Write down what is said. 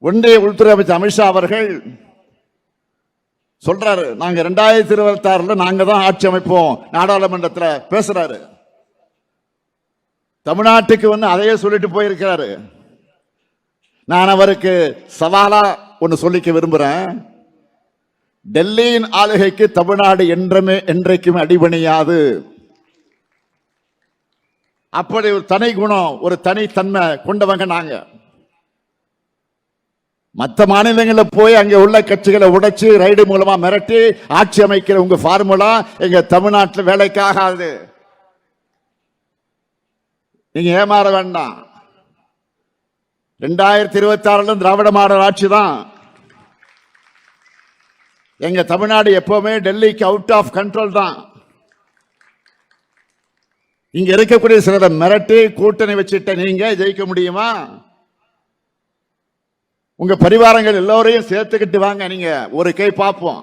ஒன்றிய உள்துறை அமைச்சர் அமித்ஷா அவர்கள் சொல்றாரு, நாங்க 2026 நாங்க தான் ஆட்சி அமைப்போம் நாடாளுமன்றத்தில் பேசுறாரு. தமிழ்நாட்டுக்கு வந்து அதையே சொல்லிட்டு போயிருக்கிறாரு. நான் அவருக்கு சவாலா ஒன்னு சொல்லிக்க விரும்புறேன். டெல்லியின் ஆளுகைக்கு தமிழ்நாடு என்றைக்கும் அடிபணியாது. அப்படி ஒரு தனி குணம், ஒரு தனித்தன்மை கொண்டவங்க நாங்க. மற்ற மாநிலங்களில் போய் அங்க உள்ள கட்சிகளை உடைச்சு ரைடு மூலமா மிரட்டி ஆட்சி அமைக்கிற உங்க ஃபார்முலா எங்க தமிழ்நாட்டில் வேலைக்காகாது. நீங்க ஏமாற வேண்டாம். 2026 திராவிட மாடல் ஆட்சி தான். எங்க தமிழ்நாடு எப்பவுமே டெல்லிக்கு அவுட் ஆஃப் கண்ட்ரோல் தான். இங்க இருக்கக்கூடிய சிலரை மிரட்டி கூட்டணி வச்சுட்ட நீங்க ஜெயிக்க முடியுமா? உங்க பரிவாரங்கள் எல்லோரையும் சேர்த்துக்கிட்டு வாங்க, நீங்க ஒரு கை பார்ப்போம்.